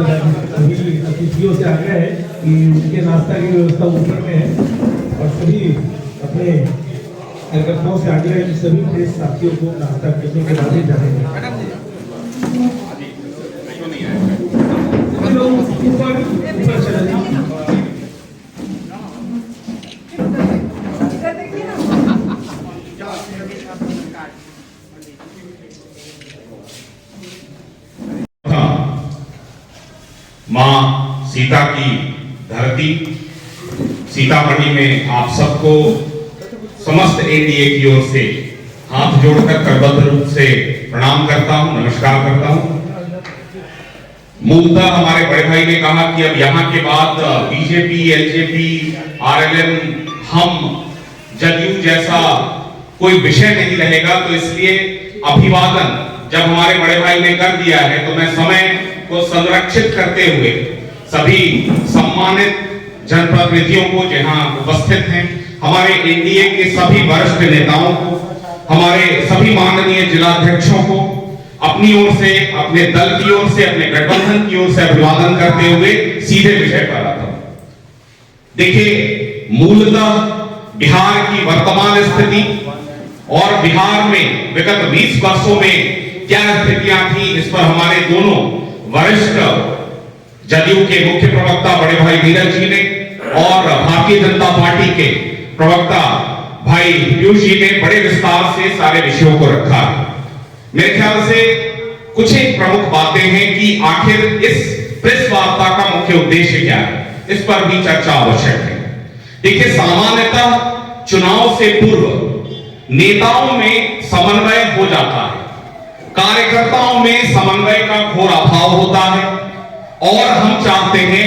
सभी अतिथियों से आग्रह है कि उनके नाश्ता की व्यवस्था ऊपर में है और सभी अपने कार्यकर्ताओं से आग्रह है कि सभी प्रेस साथियों को नाश्ता करने के बाद ही जाने ऊपर चला जाए। माँ सीता की धरती सीतामढ़ी में आप सबको समस्त एनडीए की ओर से हाथ जोड़कर करबद्ध रूप से प्रणाम करता हूं, नमस्कार करता हूं। मूलतः हमारे बड़े भाई ने कहा कि अब यहां के बाद बीजेपी, एलजेपी, आरएलएम, हम, जदयू जैसा कोई विषय नहीं रहेगा, तो इसलिए अभिवादन जब हमारे बड़े भाई ने कर दिया है तो मैं समय को संरक्षित करते हुए सभी सम्मानित जनप्रतिनिधियों को जहां उपस्थित हैं, हमारे एनडीए के सभी वरिष्ठ नेताओं को, हमारे सभी माननीय जिलाध्यक्षों को अपनी ओर से, अपने दल की ओर से, अपने गठबंधन की ओर से अभिवादन करते हुए सीधे विषय पर आता हूं। देखिए, मूलतः बिहार की वर्तमान स्थिति और बिहार में विगत 20 वर्षों में क्या स्थितियां थी, इस पर हमारे दोनों वरिष्ठ जदयू के मुख्य प्रवक्ता बड़े भाई नीरज जी ने और भारतीय जनता पार्टी के प्रवक्ता भाई पीयूष जी ने बड़े विस्तार से सारे विषयों को रखा। मेरे ख्याल से कुछ एक प्रमुख बातें हैं कि आखिर इस प्रेस वार्ता का मुख्य उद्देश्य क्या है, इस पर भी चर्चा आवश्यक है। देखिए, सामान्यतः चुनाव से पूर्व नेताओं में समन्वय हो जाता है, कार्यकर्ताओं में समन्वय का घोर अभाव होता है और हम चाहते हैं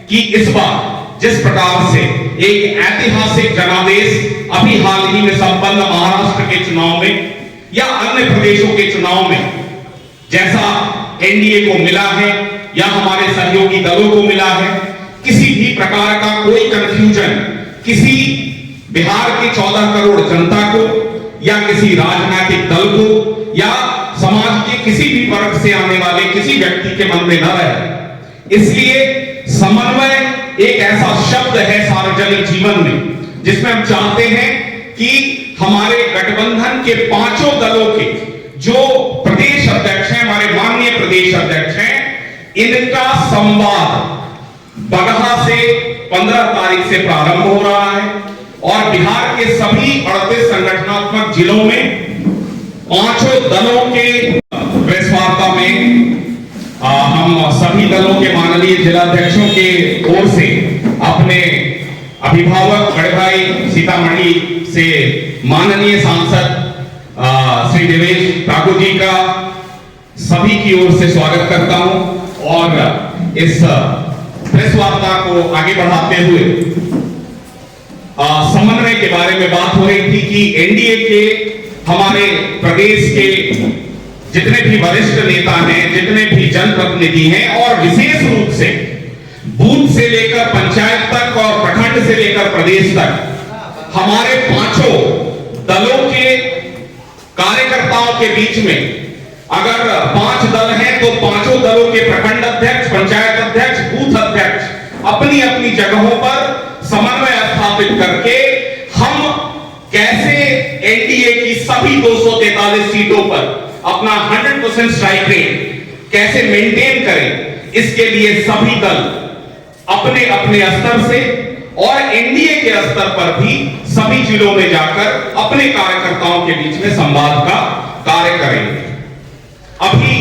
कि इस बार जिस प्रकार से एक ऐतिहासिक जनादेश अभी हाल ही में संपन्न महाराष्ट्र के चुनाव में या अन्य प्रदेशों के चुनाव में जैसा एनडीए को मिला है या हमारे सहयोगी दलों को मिला है, किसी भी प्रकार का कोई कंफ्यूजन किसी बिहार की 14 करोड़ जनता को या किसी राजनीतिक दल को या समाज के किसी भी वर्ग से आने वाले किसी व्यक्ति के मन में न रहे। इसलिए समन्वय एक ऐसा शब्द है सार्वजनिक जीवन में जिसमें हम चाहते हैं कि हमारे गठबंधन के पांचों दलों के जो प्रदेश अध्यक्ष हैं, हमारे माननीय प्रदेश अध्यक्ष हैं, इनका संवाद बगहा से 15 तारीख से प्रारंभ हो रहा है और बिहार के सभी 38 संगठनात्मक जिलों में पांचों दलों के प्रेस वार्ता में हम सभी दलों के माननीय जिलाध्यक्षों के ओर से अपने अभिभावक बड़े भाई सीतामढ़ी से माननीय सांसद श्री देवेश ठाकुर जी का सभी की ओर से स्वागत करता हूं और इस प्रेस वार्ता को आगे बढ़ाते हुए समन्वय के बारे में बात हो रही थी कि एनडीए के हमारे प्रदेश के जितने भी वरिष्ठ नेता हैं, जितने भी जनप्रतिनिधि हैं और विशेष रूप से बूथ से लेकर पंचायत तक और प्रखंड से लेकर प्रदेश तक हमारे पांचों दलों के कार्यकर्ताओं के बीच में अगर 5 दल हैं तो पांचों दलों के प्रखंड अध्यक्ष, पंचायत अध्यक्ष, बूथ अध्यक्ष अपनी अपनी जगहों पर समन्वय स्थापित करके हम कैसे एनडीए की सभी 243 सीटों पर अपना 100% स्ट्राइक रेट कैसे मेंटेन करें, इसके लिए सभी दल अपने अपने स्तर से और एनडीए के स्तर पर भी सभी जिलों में जाकर अपने कार्यकर्ताओं के बीच में संवाद का कार्य करेंगे। अभी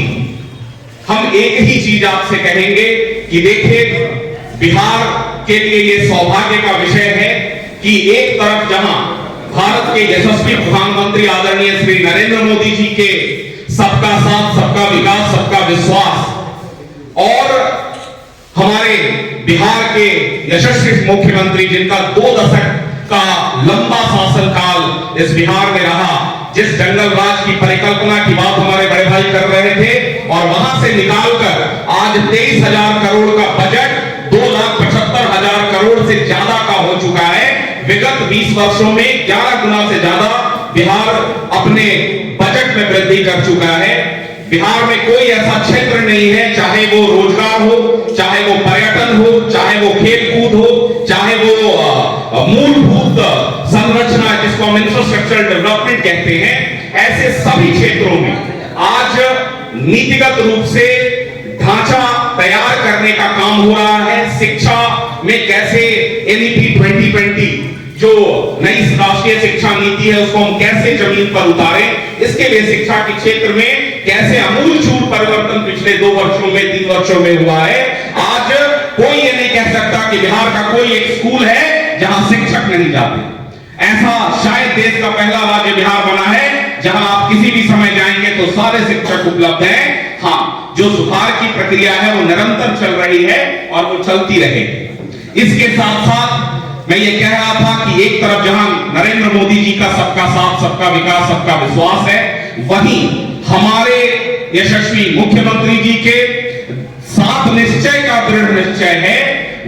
हम एक ही चीज आपसे कहेंगे कि देखिए, बिहार के लिए यह सौभाग्य का विषय है कि एक तरफ जहां भारत के यशस्वी प्रधानमंत्री आदरणीय श्री नरेंद्र मोदी जी के सबका साथ, सबका विकास, सबका विश्वास और हमारे बिहार के यशस्वी मुख्यमंत्री जिनका 2 दशक का लंबा शासनकाल इस बिहार में रहा, जिस जंगल राज की परिकल्पना की बात हमारे बड़े भाई कर रहे थे और वहां से निकालकर आज 23,000 करोड़ का बजट 2,75,000 करोड़ से ज्यादा का हो चुका है। विगत 20 वर्षों में 11 गुना से ज्यादा बिहार अपने बजट में वृद्धि कर चुका है। बिहार में कोई ऐसा क्षेत्र नहीं है, चाहे वो रोजगार हो, चाहे वो पर्यटन हो, चाहे वो खेल कूद हो, चाहे वो मूलभूत संरचना जिसको हम इंफ्रास्ट्रक्चरल डेवलपमेंट कहते हैं, ऐसे सभी क्षेत्रों में आज नीतिगत रूप से ढांचा तैयार करने का काम हो रहा है। शिक्षा में कैसे NEP 2020 जो नई राष्ट्रीय शिक्षा नीति है उसको हम कैसे जमीन पर उतारें, इसके लिए शिक्षा के क्षेत्र में कैसे आमूलचूल परिवर्तन पिछले 2 वर्षों में 3 वर्षों में हुआ है। आज कोई ये नहीं कह सकता कि बिहार का कोई एक स्कूल है जहां शिक्षक नहीं जाते। ऐसा शायद देश का पहला राज्य बिहार बना है जहां आप किसी भी समय जाएंगे तो सारे शिक्षक उपलब्ध हैं। हाँ, जो सुधार की प्रक्रिया है वो निरंतर चल रही है और वो चलती रहेगी। इसके साथ साथ मैं ये कह रहा था कि एक तरफ जहां नरेंद्र मोदी जी का सबका साथ, सबका विकास, सबका विश्वास है, वहीं हमारे यशस्वी मुख्यमंत्री जी के साथ निश्चय का दृढ़ निश्चय है,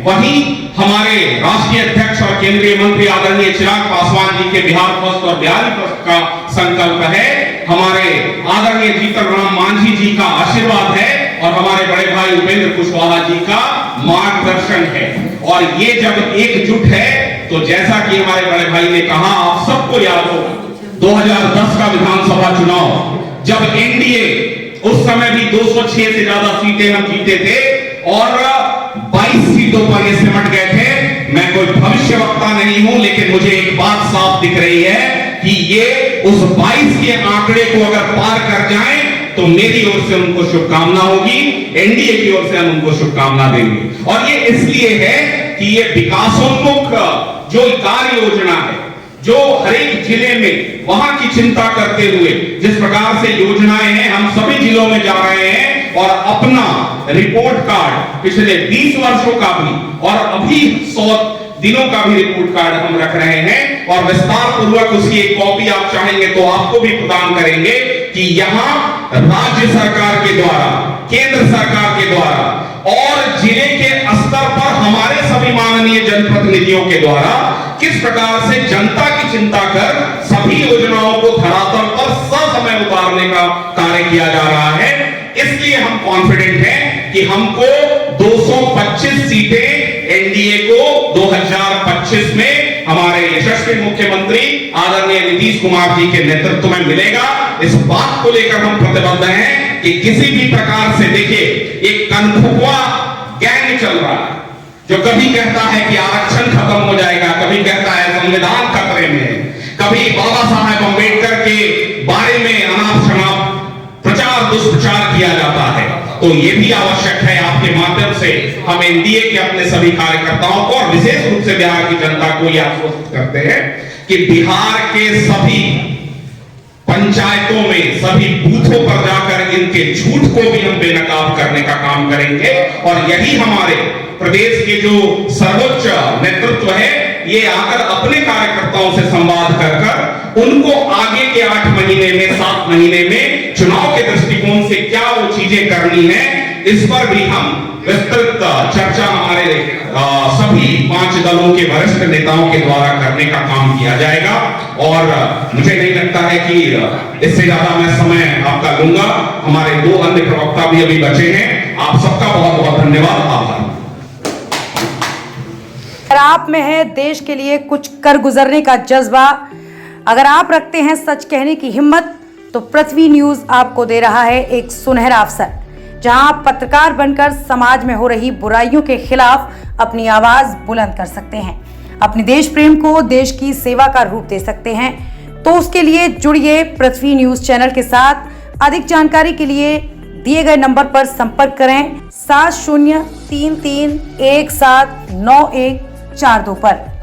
वहीं हमारे राष्ट्रीय अध्यक्ष और केंद्रीय मंत्री आदरणीय चिराग पासवान जी के बिहार फर्स्ट और बिहारी फर्स्ट का संकल्प है, हमारे आदरणीय जीतन राम मांझी जी का आशीर्वाद है और हमारे बड़े भाई उपेंद्र कुशवाहा जी का मार्गदर्शन है। और ये जब एकजुट है तो जैसा कि हमारे बड़े भाई ने कहा, आप सबको याद होगा 2010 का विधानसभा चुनाव, जब एनडीए उस समय भी 206 से ज्यादा सीटें हम जीते थे और 22 सीटों पर ये सिमट गए थे। मैं कोई भविष्यवक्ता नहीं हूं, लेकिन मुझे एक बात साफ दिख रही है कि ये उस 22 के आंकड़े को अगर पार कर जाएं तो मेरी ओर से उनको शुभकामना होगी, एनडीए की ओर से हम उनको शुभकामना देंगे। और ये इसलिए है कि ये विकासोन्मुख जो कार्य योजना है, जो हर एक जिले में वहां की चिंता करते हुए जिस प्रकार से योजनाएं हैं, हम सभी जिलों में जा रहे हैं और अपना रिपोर्ट कार्ड पिछले 20 वर्षों का भी और अभी 100 दिनों का भी रिपोर्ट कार्ड हम रख रहे हैं और विस्तार पूर्वक उसकी एक कॉपी आप चाहेंगे तो आपको भी प्रदान करेंगे कि यहां राज्य सरकार के द्वारा, केंद्र सरकार के द्वारा और जिले के स्तर पर हमारे सभी माननीय जनप्रतिनिधियों के द्वारा किस प्रकार से जनता की चिंता कर सभी योजनाओं को धरातल पर ससमय उतारने का कार्य किया जा रहा है। इसलिए हम कॉन्फिडेंट हैं कि हमको 225 सीटें एनडीए को 2025 में हमारे यशस्वी मुख्यमंत्री आदरणीय नीतीश कुमार जी के नेतृत्व में मिलेगा। इस बात को लेकर हम प्रतिबद्ध हैं कि किसी भी प्रकार से, देखिए, एक कनफुआ गैंग चल रहा है जो कभी कहता है कि आरक्षण खत्म हो जाएगा, कभी कहता है संविधान खतरे में, कभी बाबा साहेब अंबेडकर के बारे में अनाप शनाप प्रचार दुष्प्रचार किया जाता है। तो ये भी आवश्यक है आपके माध्यम से हम एनडीए के अपने सभी कार्यकर्ताओं को और विशेष रूप से बिहार की जनता को यह आश्वस्त करते हैं कि बिहार के सभी पंचायतों में, सभी बूथों पर जाकर इनके झूठ को भी हम बेनकाब करने का काम करेंगे। और यही हमारे प्रदेश के जो सर्वोच्च नेतृत्व है, ये आकर अपने कार्यकर्ताओं से संवाद कर उनको आगे के 8 महीने में, 7 महीने में चुनाव के दृष्टिकोण से क्या वो चीजें करनी है, इस पर भी हम विस्तृत चर्चा हमारे सभी 5 दलों के वरिष्ठ नेताओं के द्वारा करने का काम किया जाएगा। और मुझे नहीं लगता है कि इससे ज्यादा मैं समय आपका लूंगा। हमारे 2 अन्य प्रवक्ता भी अभी बचे हैं। आप सबका बहुत बहुत धन्यवाद, आभार। अगर आप में है देश के लिए कुछ कर गुजरने का जज्बा, अगर आप रखते हैं सच कहने की हिम्मत, तो पृथ्वी न्यूज आपको दे रहा है एक सुनहरा अवसर, जहां आप पत्रकार बनकर समाज में हो रही बुराइयों के खिलाफ अपनी आवाज बुलंद कर सकते हैं, अपने देश प्रेम को देश की सेवा का रूप दे सकते हैं। तो उसके लिए जुड़िए पृथ्वी न्यूज चैनल के साथ। अधिक जानकारी के लिए दिए गए नंबर पर संपर्क करें 7033179142 पर।